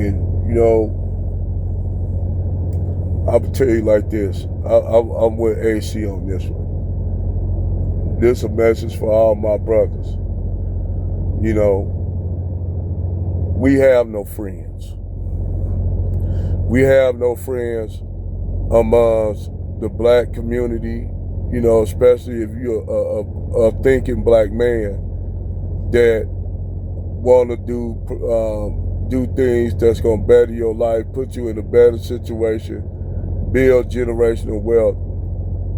And you know, I'll tell you like this. I'm with AC on this one. This is a message for all my brothers. You know, we have no friends. We have no friends amongst the black community, you know, especially if you're a thinking black man that want to do things that's going to better your life, put you in a better situation, build generational wealth.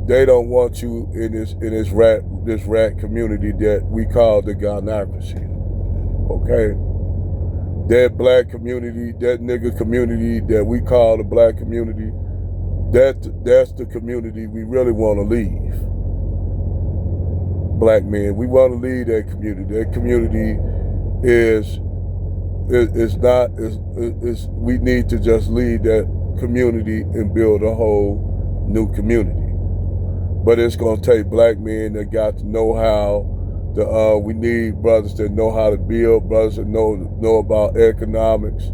They don't want you in this rat community that we call the gynocracy. Okay? That black community, that nigga community that we call the black community, that's the community we really want to leave. Black men, we want to leave that community. That community we need to just leave that community and build a whole new community. But it's gonna take black men that got to know how. We need brothers that know how to build, brothers that know about economics.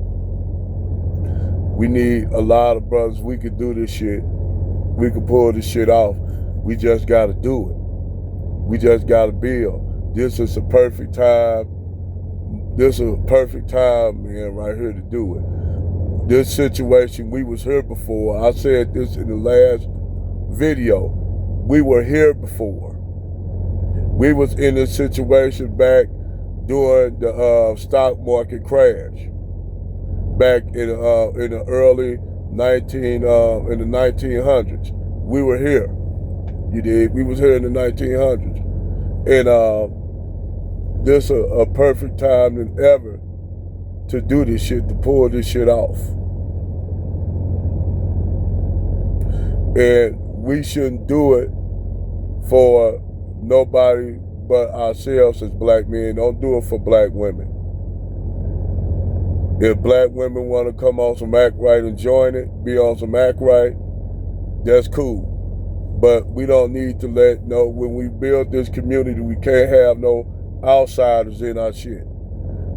We need a lot of brothers. We could do this shit. We could pull this shit off. We just gotta do it. We just gotta build. This is a perfect time. This is a perfect time, man, right here to do it. This situation, we was here before. I said this in the last video. We were here before. We was in this situation back during the stock market crash, back in the early in the 1900s. We were here. You did. We was here in the 1900s, and this is a perfect time than ever to do this shit, to pull this shit off. And we shouldn't do it for nobody but ourselves as black men. Don't do it for black women. If black women want to come on some act right and join it, be on some act right, that's cool. But we don't need to when we build this community, we can't have no outsiders in our shit.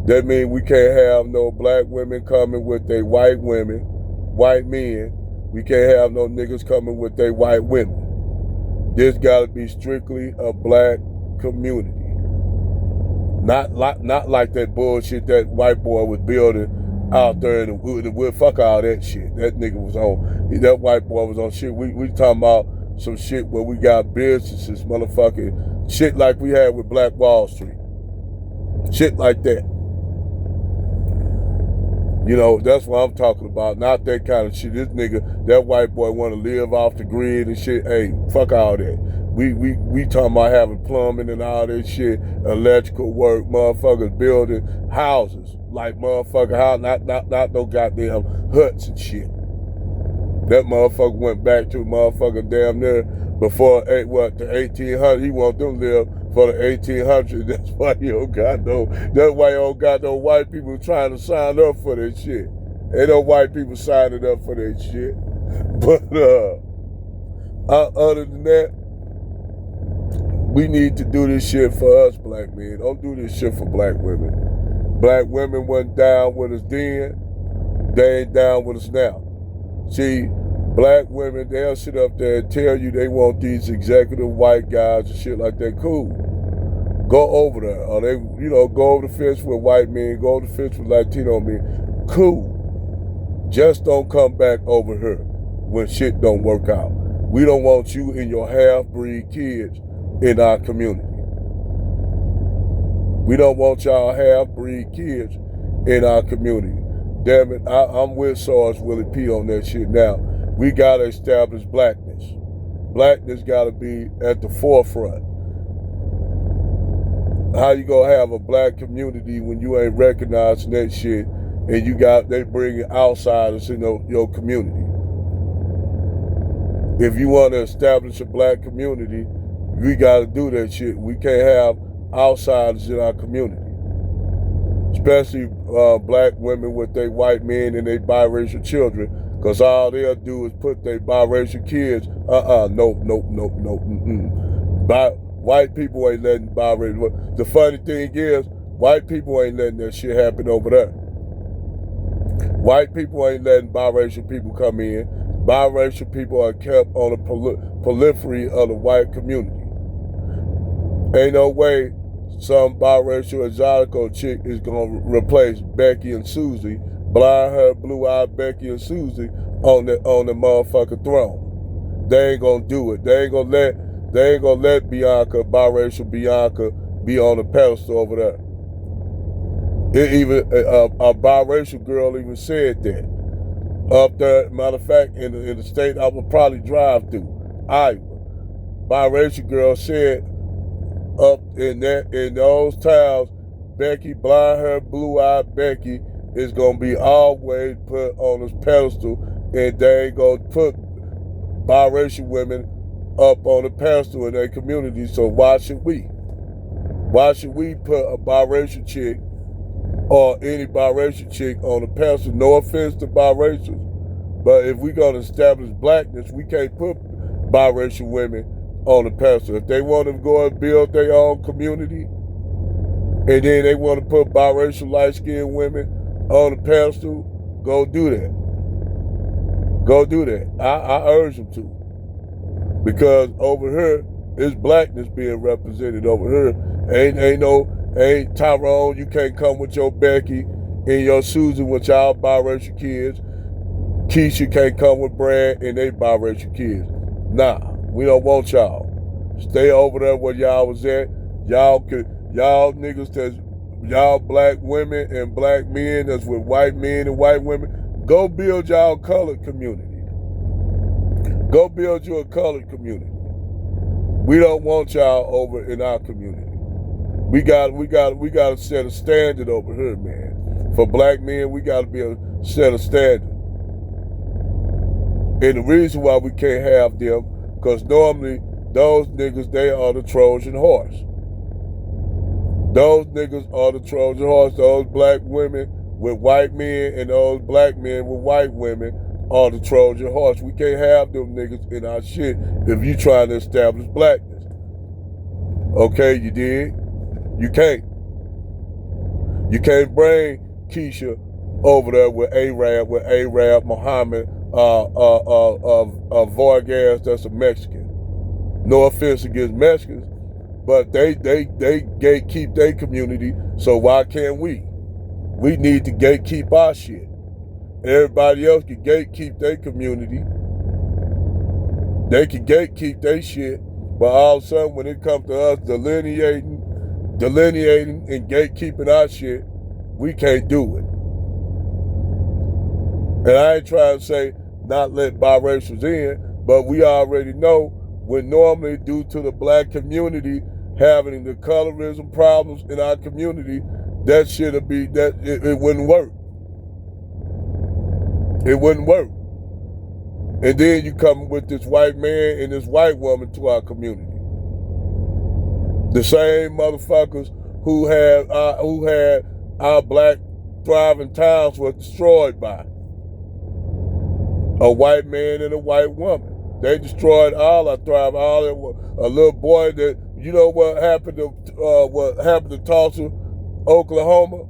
That means we can't have no black women coming with their white men. We can't have no niggas coming with their white women. This gotta be strictly a black community. Not like that bullshit that white boy was building out there in the wood. Fuck all that shit. That nigga was on, that white boy was on shit. We talking about some shit where we got businesses, motherfucking shit like we had with Black Wall Street. Shit like that. You know, that's what I'm talking about. Not that kind of shit. This nigga, that white boy want to live off the grid and shit. Hey, fuck all that. We talking about having plumbing and all that shit, electrical work, motherfuckers building houses like motherfucker house, not no goddamn huts and shit. That motherfucker went back to motherfucker damn near before the 1800s. He want them to live for the 1800s. That's why he don't got no. That's why he don't got no white people trying to sign up for that shit. Ain't no white people signing up for that shit. But other than that, we need to do this shit for us black men. Don't do this shit for black women. Black women wasn't down with us then. They ain't down with us now. See, black women, they'll sit up there and tell you they want these executive white guys and shit like that. Cool. Go over there. Or they, go over the fence with white men, go over the fence with Latino men. Cool. Just don't come back over here when shit don't work out. We don't want you and your half-breed kids in our community. We don't want y'all half-breed kids in our community. Damn it, I'm with Sarge Willie P on that shit now. We gotta establish blackness. Blackness gotta be at the forefront. How you gonna have a black community when you ain't recognizing that shit and they bringing outsiders in your community? If you want to establish a black community, we gotta do that shit. We can't have outsiders in our community. Especially black women with their white men and their biracial children, because all they'll do is put their biracial kids, nope. White people ain't letting biracial. The funny thing is, white people ain't letting that shit happen over there. White people ain't letting biracial people come in. Biracial people are kept on the periphery of the white community. Ain't no way some biracial exotico chick is gonna replace Becky and Susie, blind hair, blue-eyed Becky and Susie on the motherfucking throne. They ain't gonna do it. They ain't gonna let Bianca, biracial Bianca, be on the pedestal over there. A biracial girl even said that. Up there, matter of fact, in the state I would probably drive through, Iowa, biracial girl said up in those towns, Becky, blind hair, blue-eyed Becky is gonna be always put on this pedestal, and they ain't gonna put biracial women up on the pedestal in their community. So why should we? Why should we put a biracial chick or any biracial chick on the pedestal? No offense to biracials, but if we're gonna establish blackness, we can't put biracial women on the pedestal. If they want to go and build their own community, and then they want to put biracial light-skinned women on the pedestal, go do that. Go do that. I urge them to. Because over here, it's blackness being represented over here. Ain't Tyrone, you can't come with your Becky and your Susan with y'all biracial kids. Keisha can't come with Brad and they biracial kids. Nah, we don't want y'all. Stay over there where y'all was at. Y'all niggas y'all black women and black men that's with white men and white women, go build y'all colored community. Go build you a colored community. We don't want y'all over in our community. We got to set a standard over here, man. For black men, we got to be able to set a standard. And the reason why we can't have them, because normally those niggas, they are the Trojan horse. Those niggas are the Trojan horse. Those black women with white men and those black men with white women are the Trojan horse. We can't have them niggas in our shit if you trying to establish blackness. Okay, you dig? You can't. You can't bring Keisha over there with Arab Muhammad, Vargas, that's a Mexican. No offense against Mexicans, but they gatekeep their community, so why can't we? We need to gatekeep our shit. Everybody else can gatekeep their community. They can gatekeep their shit, but all of a sudden when it comes to us delineating and gatekeeping our shit, we can't do it. And I ain't trying to say not let biracials in, but we already know when normally due to the black community having the colorism problems in our community, that shit'll be, that it wouldn't work. It wouldn't work. And then you come with this white man and this white woman to our community. The same motherfuckers who had our black thriving towns were destroyed by a white man and a white woman. They destroyed all our thriving, a little boy that, you know what happened to Tulsa, Oklahoma?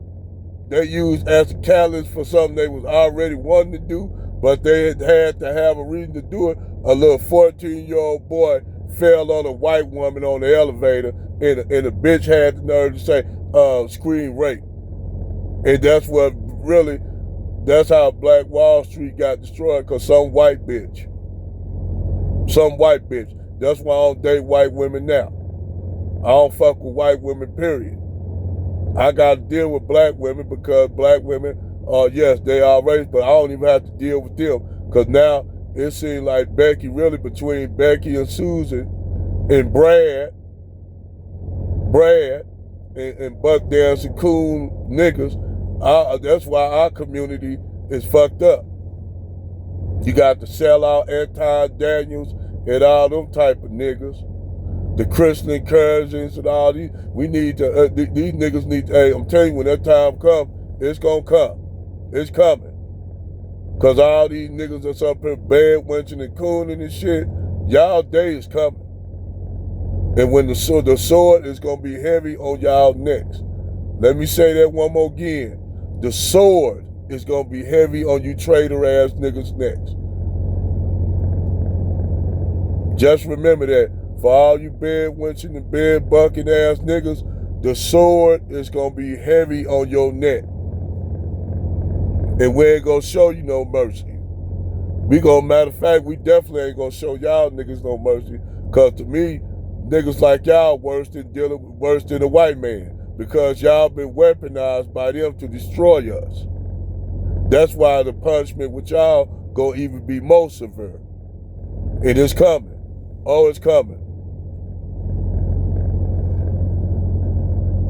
They used as a catalyst for something they was already wanting to do, but they had to have a reason to do it. A little 14-year-old boy fell on a white woman on the elevator, and the bitch had the nerve to say, scream rape. And that's how Black Wall Street got destroyed, because some white bitch. That's why I don't date white women now. I don't fuck with white women, period. I got to deal with black women because black women, yes, they are racist, but I don't even have to deal with them, because now it seems like Becky, really between Becky and Susan and Brad and buck dancing coon niggas, that's why our community is fucked up. You got the sellout Anton Daniels and all them type of niggas. The Christian incursions and all these. We need to, these niggas need to, hey, I'm telling you, when that time comes, it's gonna come. It's coming. Because all these niggas that's up here bad wenching and cooning and shit, y'all day is coming. And when the sword is gonna be heavy on y'all necks. Let me say that one more again. The sword is gonna be heavy on you traitor ass niggas next. Just remember that for all you bed winching and bed bucking ass niggas, the sword is gonna be heavy on your neck. And we ain't gonna show you no mercy. Matter of fact, we definitely ain't gonna show y'all niggas no mercy. Cause to me, niggas like y'all worse than a white man. Because y'all been weaponized by them to destroy us. That's why the punishment with y'all gonna even be more severe. It is coming. Oh, it's coming.